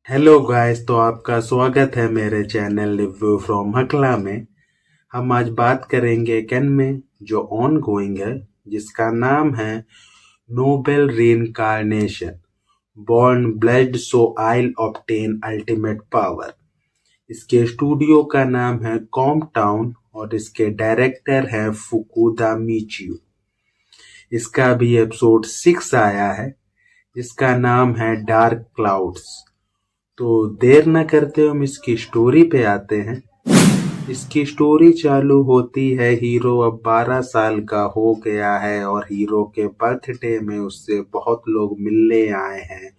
Hello guys, तो आपका स्वागत है मेरे चैनल रिव्यू फ्रॉम हकला में। हम आज बात करेंगे एक एनिमे जो ऑन गोइंग है, जिसका नाम है नोबल रीइंकार्नेशन बॉर्न ब्लेड सो आइल ऑब्टेन अल्टीमेट पावर। इसके स्टूडियो का नाम है कॉम टाउन और इसके डायरेक्टर है फुकुदा मिचियो। इसका अभी एपिसोड 6 आया है, जिसका नाम है डार्क क्लाउड्स। तो देर न करते हम इसकी स्टोरी पे आते हैं। इसकी स्टोरी चालू होती है, हीरो अब 12 साल का हो गया है और हीरो के बर्थडे में उससे बहुत लोग मिलने आए हैं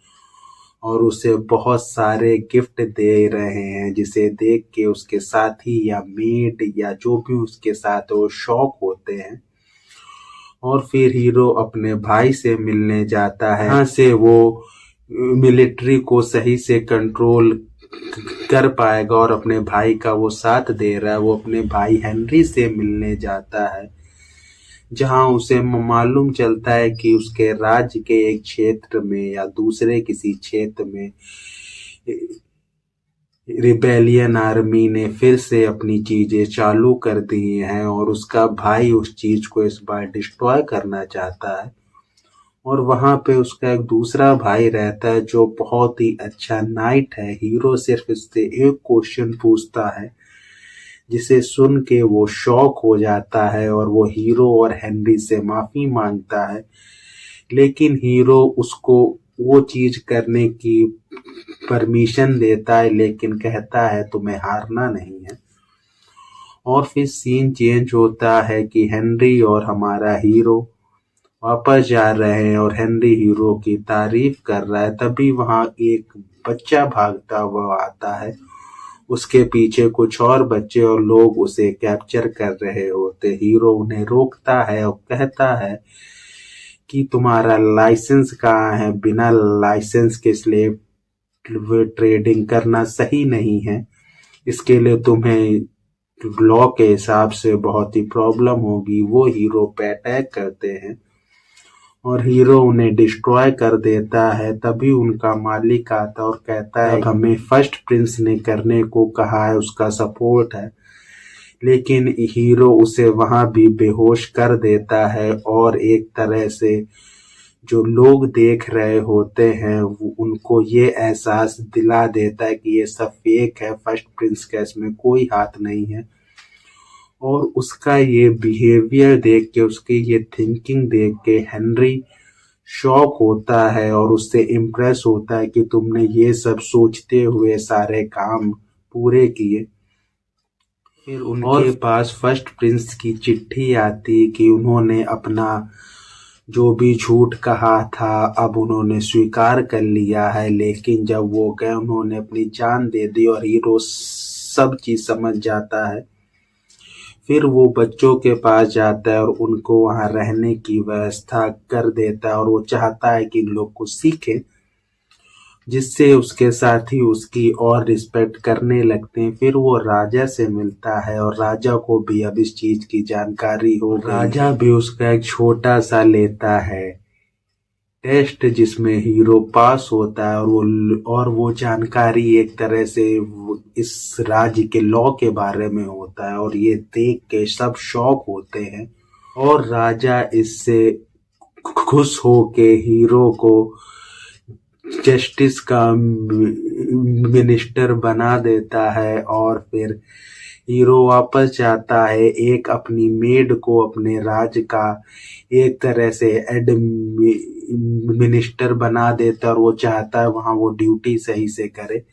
और उसे बहुत सारे गिफ्ट दे रहे हैं, जिसे देख के उसके साथी या मेड या जो भी उसके साथ वो शॉक होते हैं। और फिर हीरो अपने भाई से मिलने जाता है, यहाँ से वो मिलिट्री को सही से कंट्रोल कर पाएगा और अपने भाई का वो साथ दे रहा है। वो अपने भाई हेनरी से मिलने जाता है, जहां उसे मालूम चलता है कि उसके राज्य के एक क्षेत्र में या दूसरे किसी क्षेत्र में रिबेलियन आर्मी ने फिर से अपनी चीजें चालू कर दी हैं और उसका भाई उस चीज को इस बार डिस्ट्रॉय करना चाहता है। और वहां पे उसका एक दूसरा भाई रहता है जो बहुत ही अच्छा नाइट है। हीरो सिर्फ इससे एक क्वेश्चन पूछता है, जिसे सुन के वो शॉक हो जाता है और वो हीरो और हेनरी से माफी मांगता है। लेकिन हीरो उसको वो चीज करने की परमिशन देता है, लेकिन कहता है तुम्हें हारना नहीं है। और फिर सीन चेंज होता है कि हेनरी और हमारा हीरो वापस जा रहे हैं और हेनरी हीरो की तारीफ कर रहा है। तभी वहां एक बच्चा भागता हुआ आता है, उसके पीछे कुछ और बच्चे और लोग उसे कैप्चर कर रहे होते। हीरो उन्हें रोकता है और कहता है कि तुम्हारा लाइसेंस कहाँ है, बिना लाइसेंस के स्लेव ट्रेडिंग करना सही नहीं है। इसके लिए तुम्हें लॉ के हिसाब से बहुत ही प्रॉब्लम होगी। वो हीरो पे अटैक करते हैं और हीरो उन्हें डिस्ट्रॉय कर देता है। तभी उनका मालिक आता और कहता है हमें फर्स्ट प्रिंस ने करने को कहा है, उसका सपोर्ट है। लेकिन हीरो उसे वहां भी बेहोश कर देता है और एक तरह से जो लोग देख रहे होते हैं उनको ये एहसास दिला देता है कि ये सब फेक है, फर्स्ट प्रिंस का इसमें कोई हाथ नहीं है। और उसका ये बिहेवियर देख के, उसकी ये थिंकिंग देख के हेनरी शॉक होता है और उससे इम्प्रेस होता है कि तुमने ये सब सोचते हुए सारे काम पूरे किए। फिर उनके पास फर्स्ट प्रिंस की चिट्ठी आती कि उन्होंने अपना जो भी झूठ कहा था अब उन्होंने स्वीकार कर लिया है। लेकिन जब वो गए उन्होंने अपनी जान दे दी और हीरो सब चीज समझ जाता है। फिर वो बच्चों के पास जाता है और उनको वहां रहने की व्यवस्था कर देता है और वो चाहता है कि लोग कुछ सीखें, जिससे उसके साथी उसकी और रिस्पेक्ट करने लगते हैं। फिर वो राजा से मिलता है और राजा को भी अब इस चीज की जानकारी हो गई। राजा भी उसका एक छोटा सा लेता है टेस्ट, जिसमें हीरो पास होता है और वो जानकारी एक तरह से इस राज्य के लॉ के बारे में होता है और ये देख के सब शॉक होते हैं। और राजा इससे खुश हो के हीरो को जस्टिस का मिनिस्टर बना देता है। और फिर हीरो वापस जाता है, एक अपनी मेड को अपने राज्य का एक तरह से मिनिस्टर बना देता है और वो चाहता है वहां वो ड्यूटी सही से करे।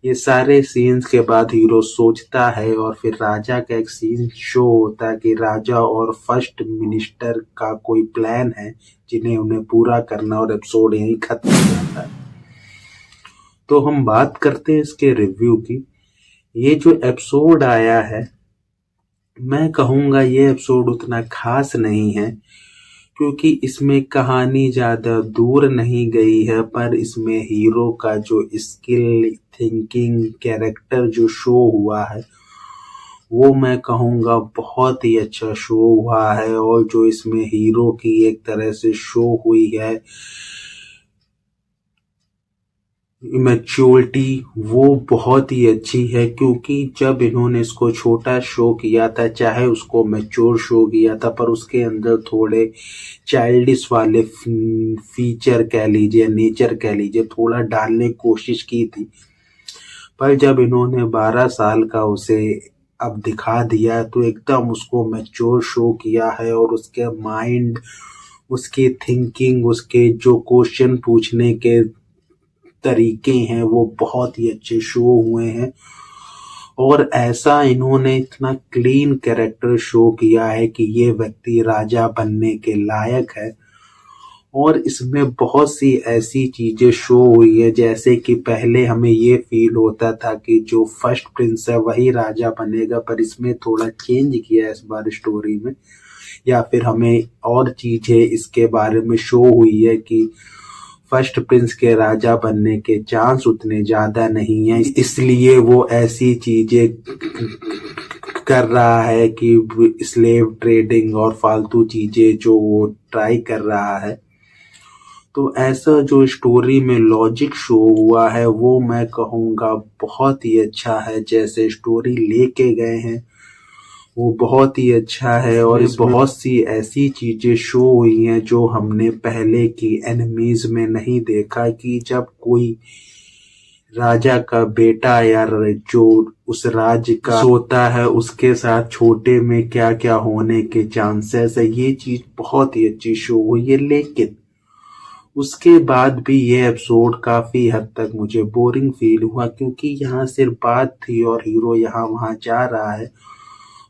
ये सारे सीन्स के बाद हीरो सोचता है और फिर राजा का एक सीन शो होता है कि राजा और फर्स्ट मिनिस्टर का कोई प्लान है जिन्हें उन्हें पूरा करना, और एपिसोड यहीं खत्म हो जाता है। तो हम बात करते हैं इसके रिव्यू की। ये जो एपिसोड आया है, मैं कहूंगा ये एपिसोड उतना खास नहीं है, क्योंकि इसमें कहानी ज्यादा दूर नहीं गई है, पर इसमें हीरो का जो स्किल, थिंकिंग, कैरेक्टर जो शो हुआ है वो मैं कहूंगा बहुत ही अच्छा शो हुआ है। और जो इसमें हीरो की एक तरह से शो हुई है मैच्योरिटी वो बहुत ही अच्छी है, क्योंकि जब इन्होंने इसको छोटा शो किया था, चाहे उसको मैच्योर शो किया था, पर उसके अंदर थोड़े चाइल्डिश वाले फीचर कह लीजिए, नेचर कह लीजिए, थोड़ा डालने की कोशिश की थी। पर जब इन्होंने 12 साल का उसे अब दिखा दिया तो एकदम उसको मैच्योर शो किया है, और उसके माइंड, उसकी थिंकिंग, उसके जो क्वेश्चन पूछने के तरीके हैं वो बहुत ही अच्छे शो हुए हैं। और ऐसा इन्होंने इतना क्लीन कैरेक्टर शो किया है कि ये व्यक्ति राजा बनने के लायक है। और इसमें बहुत सी ऐसी चीजें शो हुई है, जैसे कि पहले हमें ये फील होता था कि जो फर्स्ट प्रिंस है वही राजा बनेगा, पर इसमें थोड़ा चेंज किया है इस बार स्टोरी में। या फिर हमें और चीजें इसके बारे में शो हुई है कि फर्स्ट प्रिंस के राजा बनने के चांस उतने ज्यादा नहीं है, इसलिए वो ऐसी चीजें कर रहा है कि स्लेव ट्रेडिंग और फालतू चीजें जो वो ट्राई कर रहा है। तो ऐसा जो स्टोरी में लॉजिक शो हुआ है वो मैं कहूँगा बहुत ही अच्छा है। जैसे स्टोरी लेके गए हैं वो बहुत ही अच्छा है, और इसमें बहुत सी ऐसी चीजें शो हुई हैं जो हमने पहले की एनिमीज में नहीं देखा, कि जब कोई राजा का बेटा या जो उस राज्य का सोता है उसके साथ छोटे में क्या क्या होने के चांसेस है। ये चीज बहुत ही अच्छी शो हुई है, लेकिन उसके बाद भी ये एपिसोड काफी हद तक मुझे बोरिंग फील हुआ, क्योंकि यहाँ सिर्फ बात थी और हीरो यहाँ वहां जा रहा है,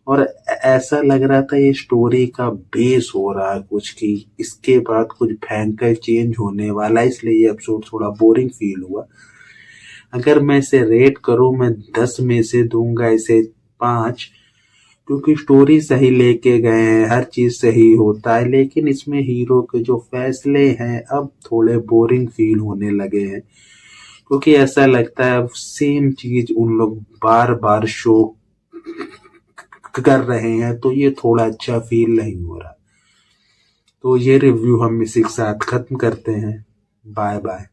और ऐसा लग रहा था ये स्टोरी का बेस हो रहा है कुछ, कि इसके बाद कुछ भयंकर चेंज होने वाला है, इसलिए ये एपिसोड थोड़ा बोरिंग फील हुआ। अगर मैं इसे रेट करूं, मैं 10 में से दूंगा इसे 5, क्योंकि स्टोरी सही लेके गए हैं, हर चीज सही होता है, लेकिन इसमें हीरो के जो फैसले हैं अब थोड़े बोरिंग फील होने लगे हैं, क्योंकि ऐसा लगता है अब सेम चीज उन लोग बार बार शो कर रहे हैं, तो ये थोड़ा अच्छा फील नहीं हो रहा। तो ये रिव्यू हम इसी के साथ खत्म करते हैं। Bye bye.